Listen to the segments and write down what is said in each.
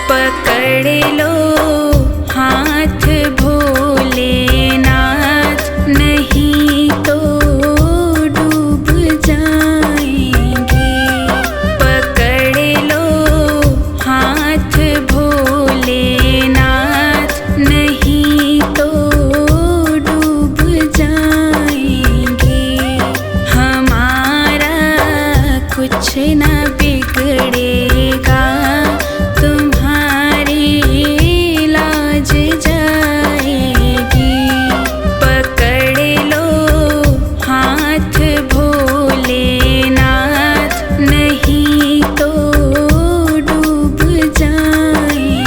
पकड़ लो हाथ भोलेनाथ, नहीं तो डूब जाएंगे। पकड़ लो हाथ भोलेनाथ, नहीं तो डूब जाएंगे। हमारा कुछ न बिगड़ेगा, तुम्हारी लाज जाएगी। पकड़ लो हाथ भोलेनाथ, नहीं तो डूब जाएंगे।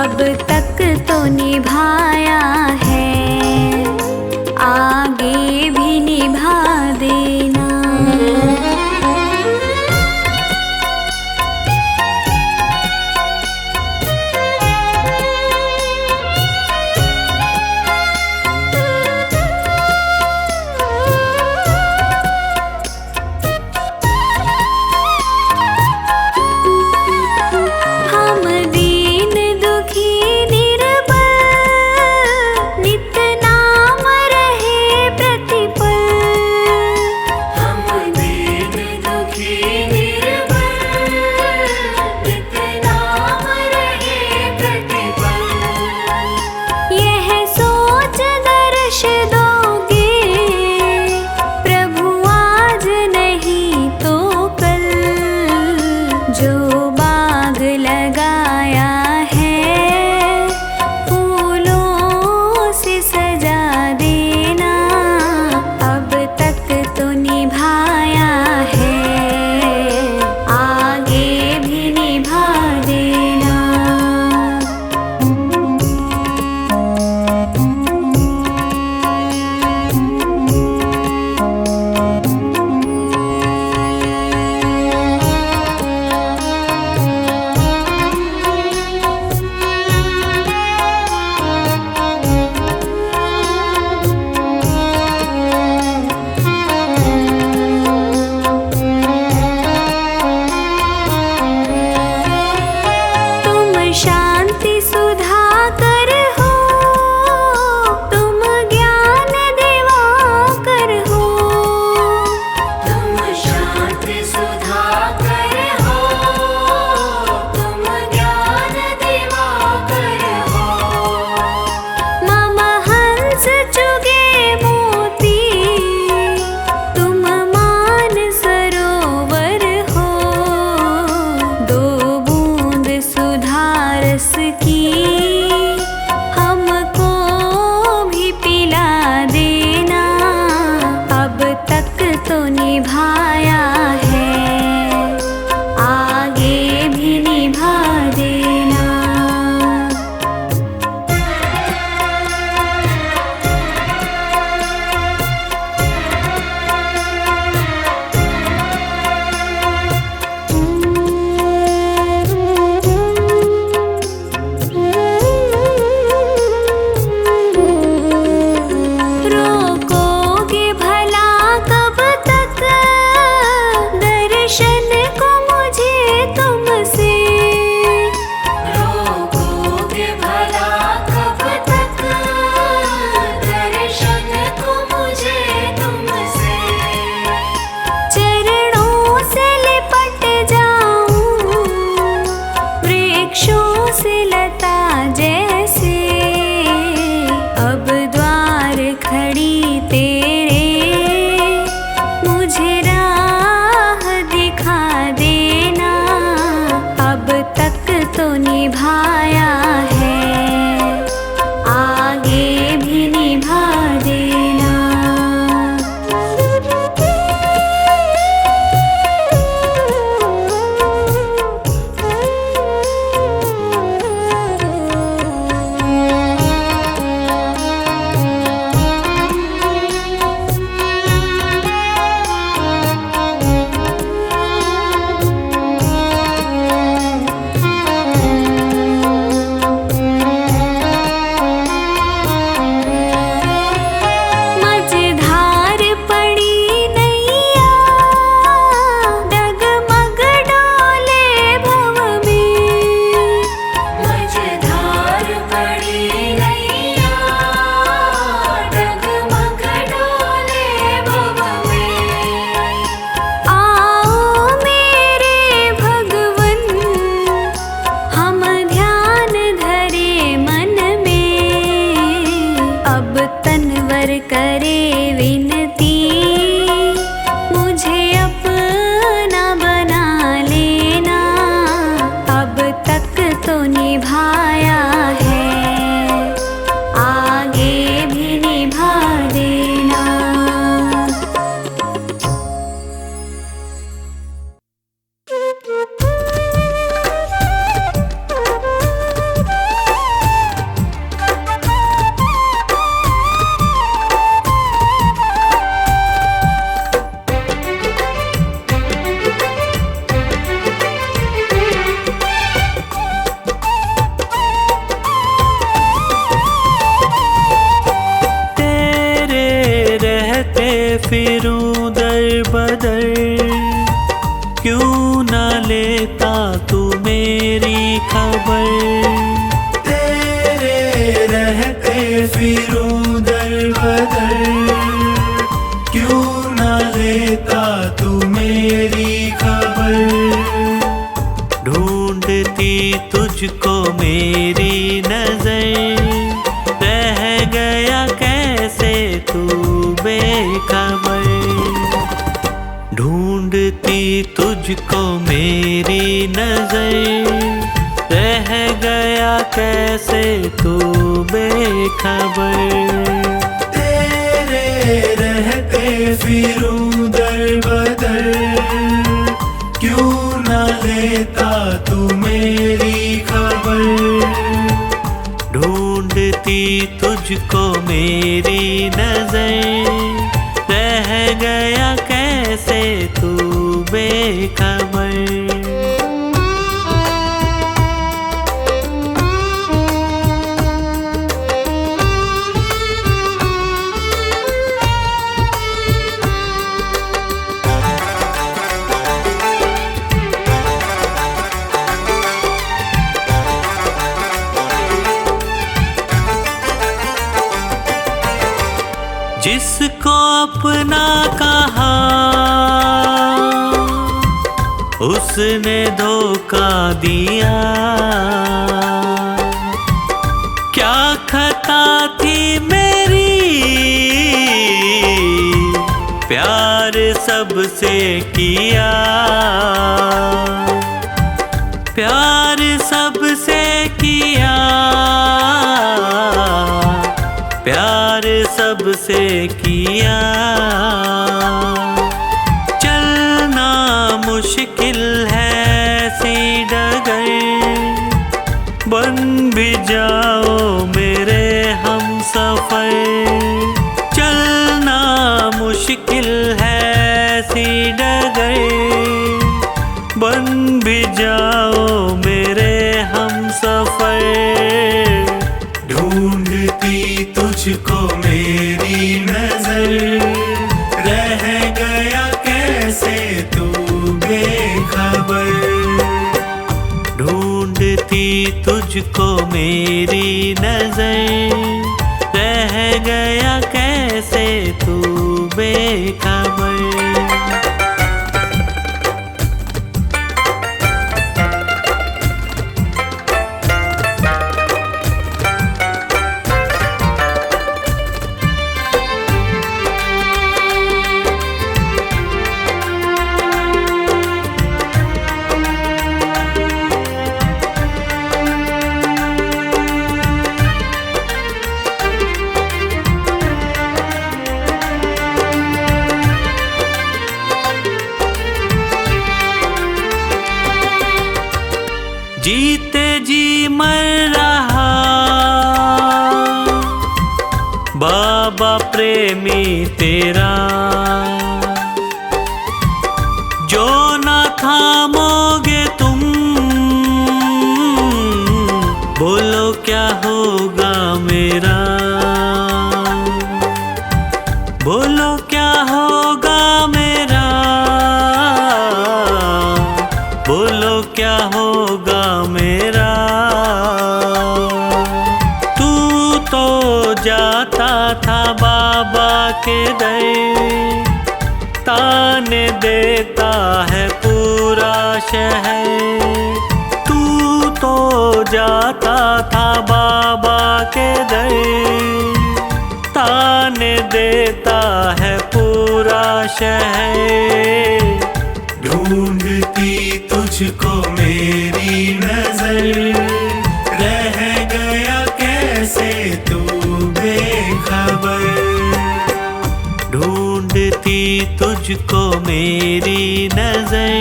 अब तक तो निभाया है, आगे भी निभा देना। हम दीन दुखी निर्बल, नित नाम रहे प्रतिपल। हम दीन दुखी निर्बल, नित नाम रहे प्रतिपल। यह सोच दर्श दोगे, प्रभु आज नहीं तो कल। जो बाग लगाया है, फूलों से सजा देना। अब तक तो निभाया है, आगे भी निभा देना। तुम शांति सुधाकर हो, तुम ज्ञान दिवाकर हो। तुम शांति सुधाकर हो, तुम ज्ञान दिवाकर हो। मम हंस चुगे मोती, तुम मान सरोवर हो। दो बूंद सुधारस की हमको भी पिला देना। अब तक तो निभाया है, आगे भी निभा देना। फिरूं दर बदर, क्यों न लेता तू मेरी खबर। तेरे रहते फिरूं दर बदर, क्यों न लेता तू मेरी खबर। ढूंढती तुझको मेरी नजर, रह गया कैसे तू बेखबर। ढूंढती तुझको मेरी नजर, रह गया कैसे तू बेखबर। तेरे रहते फिरूं दर बदर, क्यों न लेता तू मेरी खबर। ढूंढती तुझको मेरी नजर, रह गया कैसे तू बेखबर। जिसको अपना कहा उसने धोखा दिया, क्या खता थी मेरी, प्यार सबसे किया। प्यार सबसे किया, प्यार सबसे किया। चलना मुश्किल है सी डगर, बन भी जाओ मेरे हम सफर। चलना मुश्किल है सी डगर, बन भी जाओ मेरे हम सफर। ढूंढती तुझको मेरी नजर, रह गया कैसे तू बेखबर। ढूंढती तुझको मेरी नजर, रह गया कैसे तू बेखबर। जीते जी मर रहा बाबा प्रेमी तेरा, जो ना थामोगे तुम, बोलो क्या होगा मेरा। बोलो क्या होगा मेरा, बोलो क्या होगा मेरा। तू तो जाता था बाबा के दर, ताने देता है पूरा शहर। तू तो जाता था बाबा के दर, ताने देता है पूरा शहर। ढूंढती तुझको मेरी नजर, रह गया कैसे तू बेखबर। ढूंढती तुझको मेरी नजर,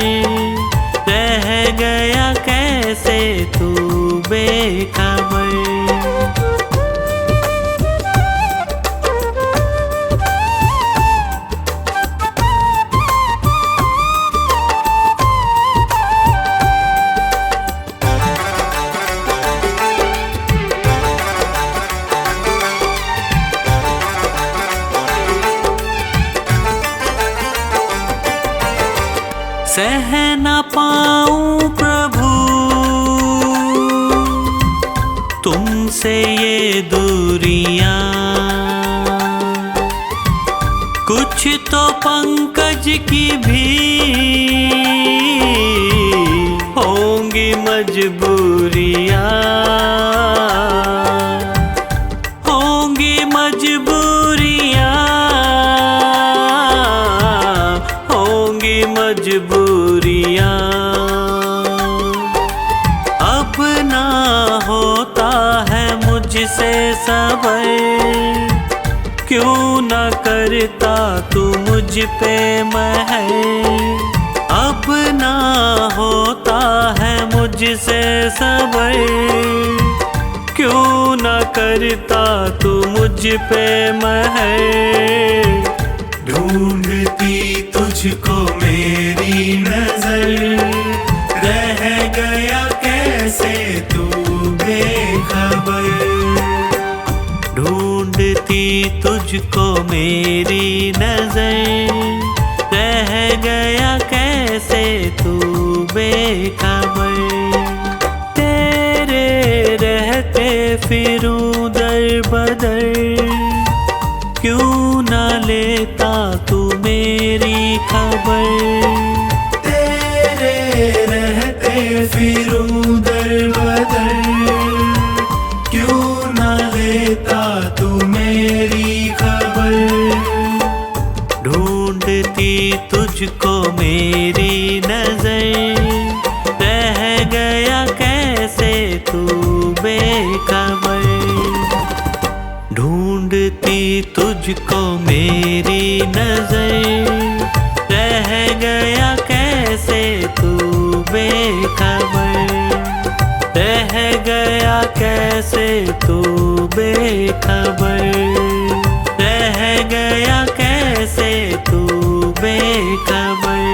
रह गया कैसे तू बेखबर। तुमसे ये दूरियां। कुछ तो पंकज की भी होंगी मजबूरियां, होंगी मजबूरियां, होंगी मजबूरियां। अब ना होता है मुझसे सबर, क्यों न करता तू मुझ पे महर। अब ना होता है मुझसे सबर, क्यों न करता तू मुझ पे महर। ढूंढती तुझको मेरी नजर, रह गया कैसे तू बेखबर। ढूंढती तुझको मेरी नजर, रह गया कैसे तू बेखबर। तेरे रहते फिरूं दर बदर, क्यों न लेता तू मेरी खबर। तेरे रहते फिरूं दर बदर, क्यों न लेता तू मेरी खबर। ढूंढती तुझको मेरी नजर, रह गया कैसे तू बेखबर। ढूंढती तुझको मेरी नजर, रह गया कैसे तू बेखबर। रह गया कैसे तू बेखबर, रह गया कैसे तू बेखबर।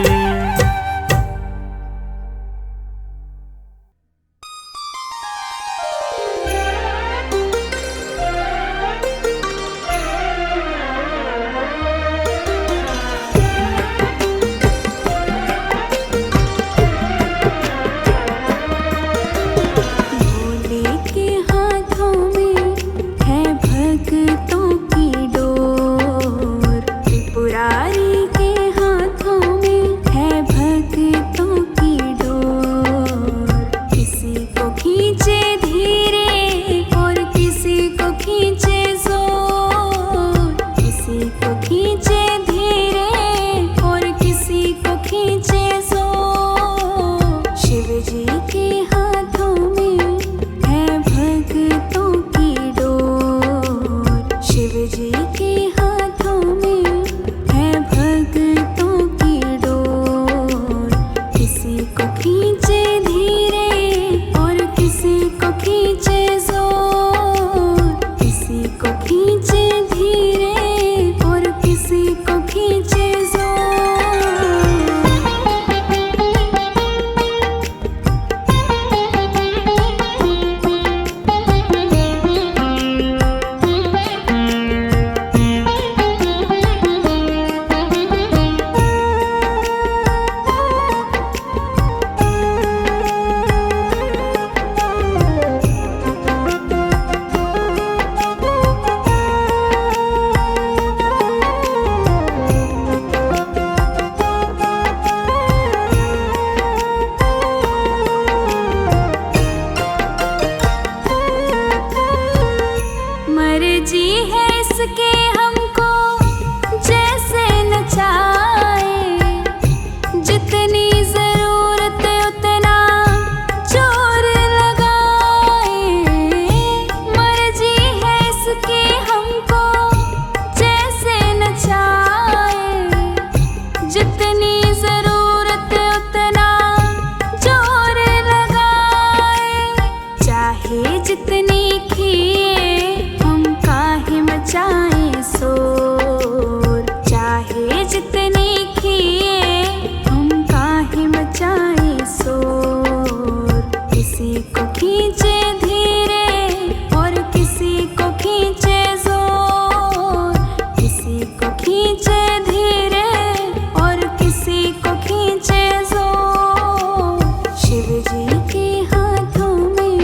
शिव जी के हाथों में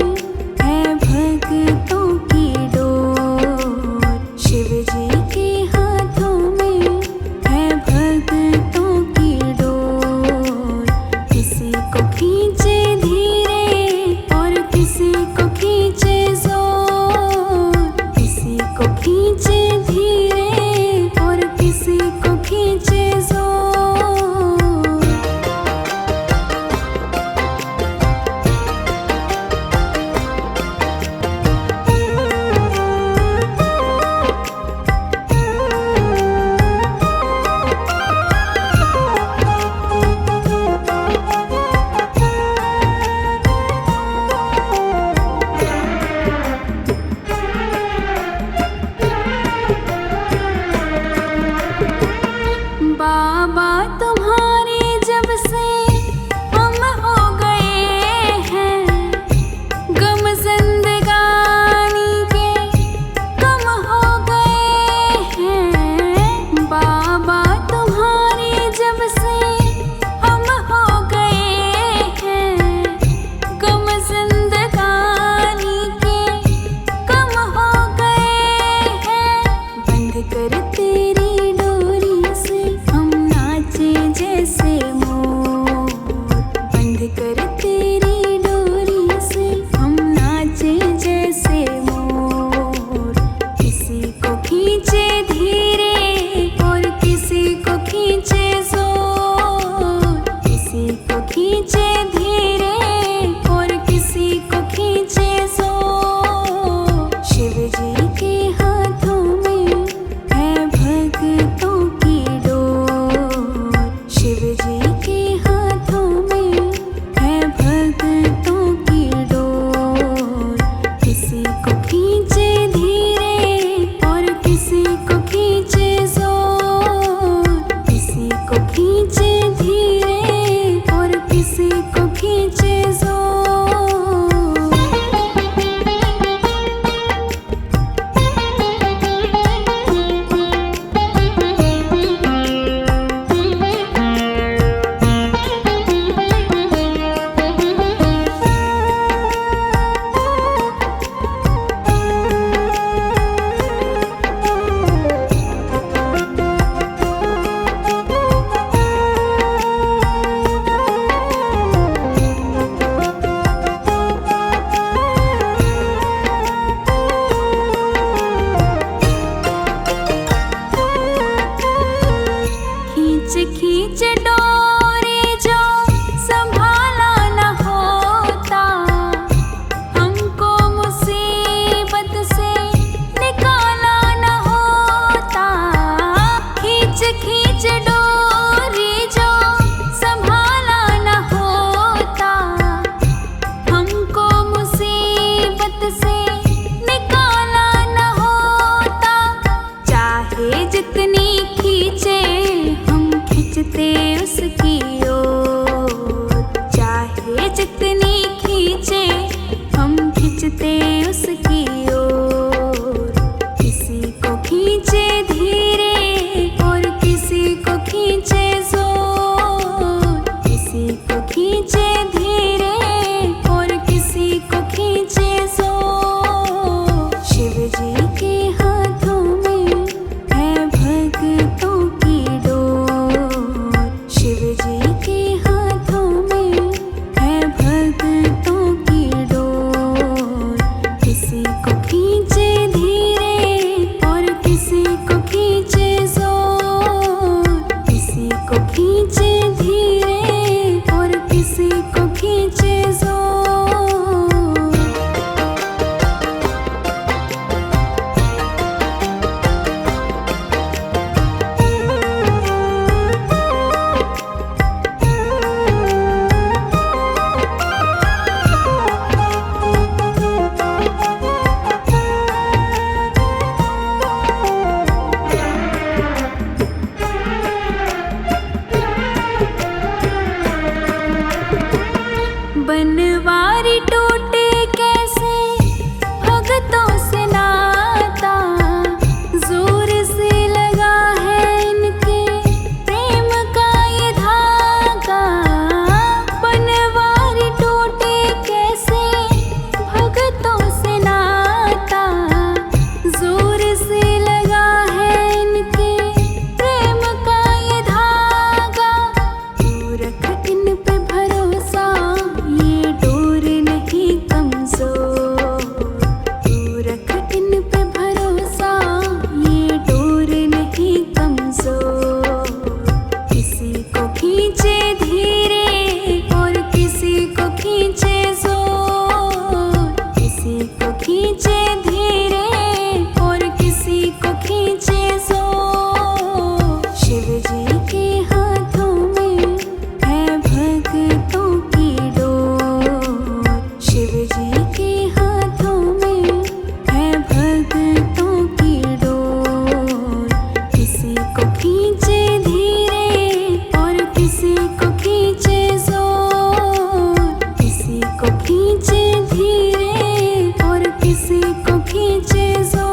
है भगवान। जितनी खींचे हम खींचते उसकी ओर, चाहे जितनी खींचे हम खींचते उसकी ओर। किसी को खींचे धीरे और किसी को खींचे जोर, किसी को खींचे धीरे और किसी को खींचे जोर। शिव जी के हाथों में है भक्तों की डोर, शिव जी के हाथों में है भक्तों की डोर। किसी को खींचे धीरे और किसी को खींचे जोर, किसी को खींचे धीरे और किसी को खींचे जोर। बनवारी टूटे कैसे भगतों से नाता, जोर से लगा है इनके प्रेम का ये धागा। बनवारी टूटे कैसे भगतों से नाता, जोर से लगा है इनके प्रेम का ये धागा। तू रख इन पे भरोसा, ये डोर नहीं कमजोर। तू रख इन पे भरोसा, ये डोर नहीं कमजोर। किसी को खींचे धीरे और किसी को खींचे जोर, किसी को खींचे धीरे और किसी को खींचे जोर। शिव जी के हाथों में है भक्तों की डोर, शिव जी के हाथों में है भक्तों की डोर। किसी को खींचे धीरे और किसी को खींचे जोर, किसी को खींचे धीरे और किसी को खींचे जोर।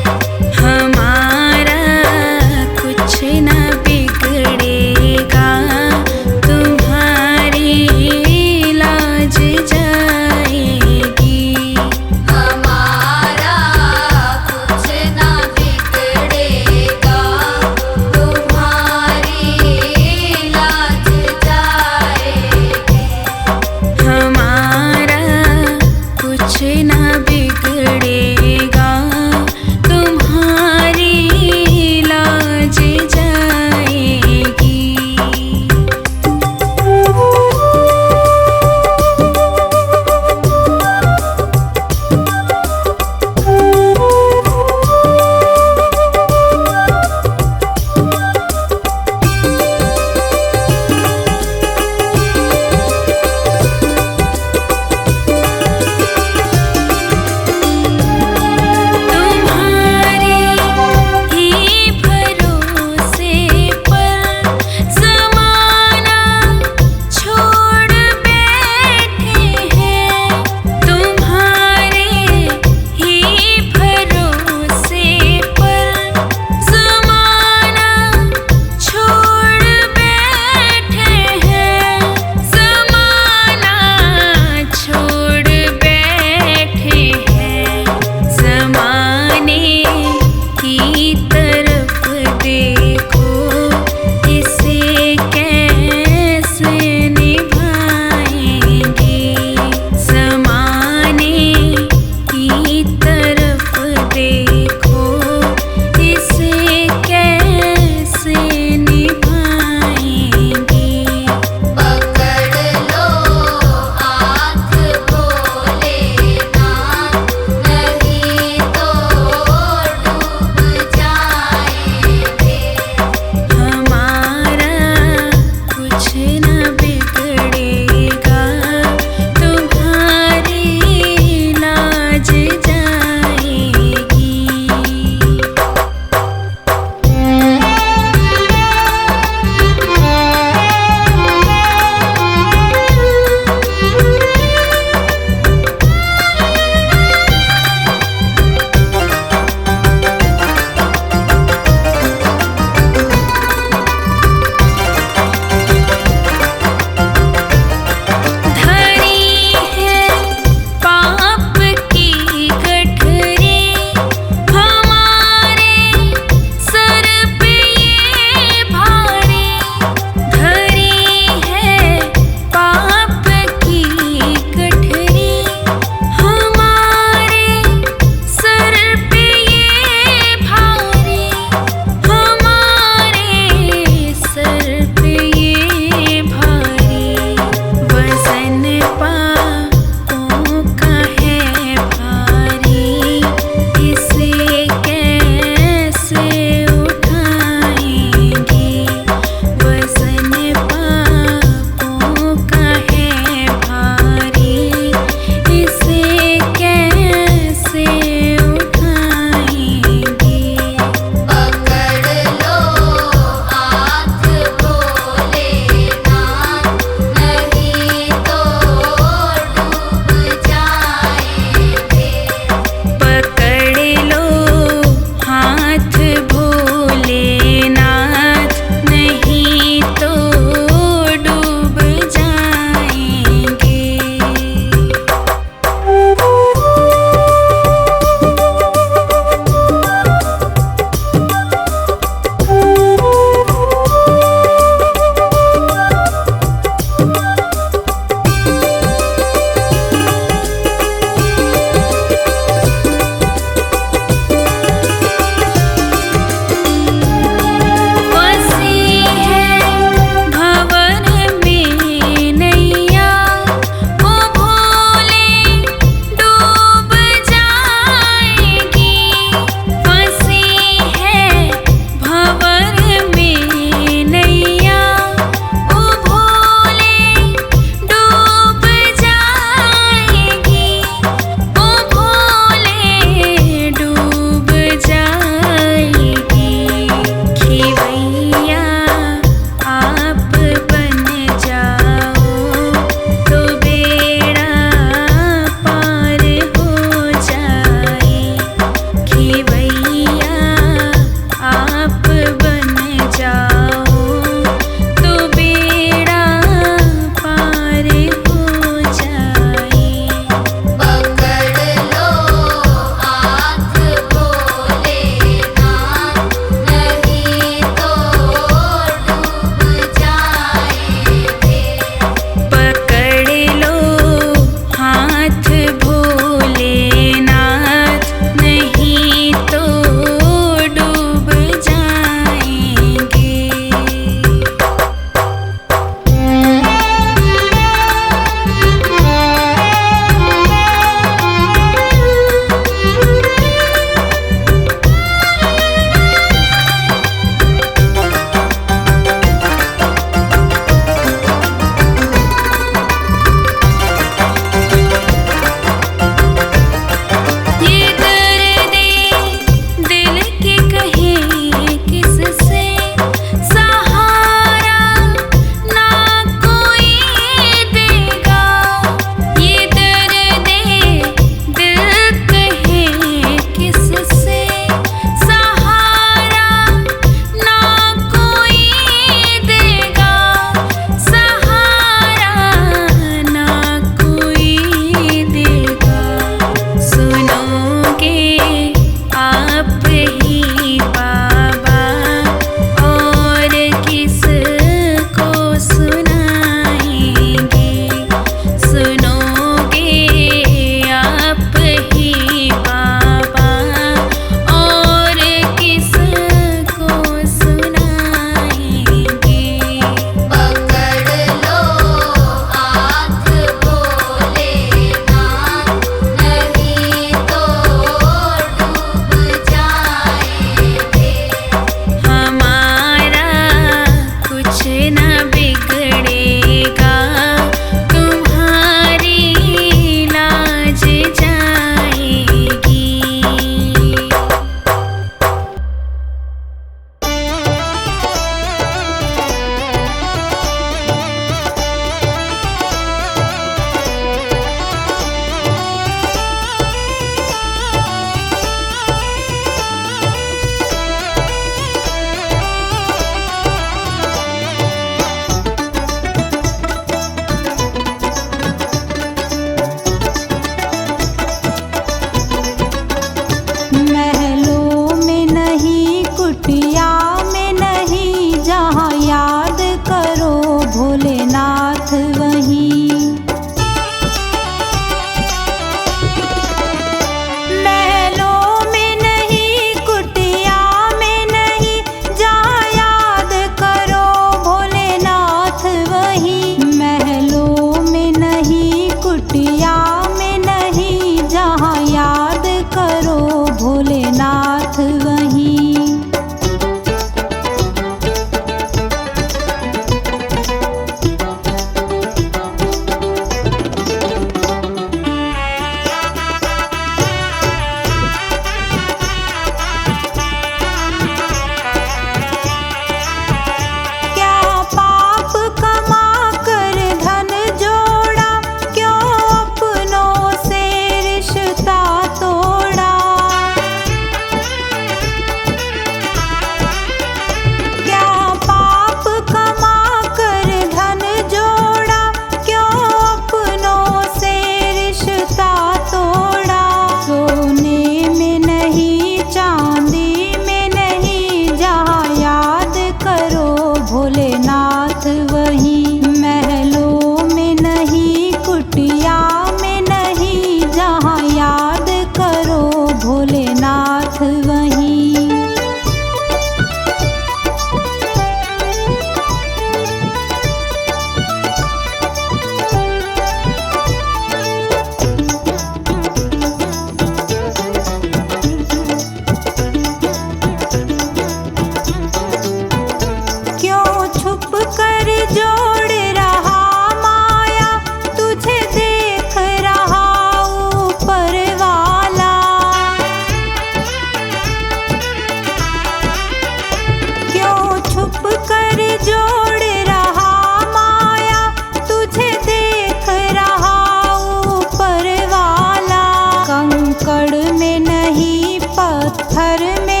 गुड़ में नहीं पत्थर में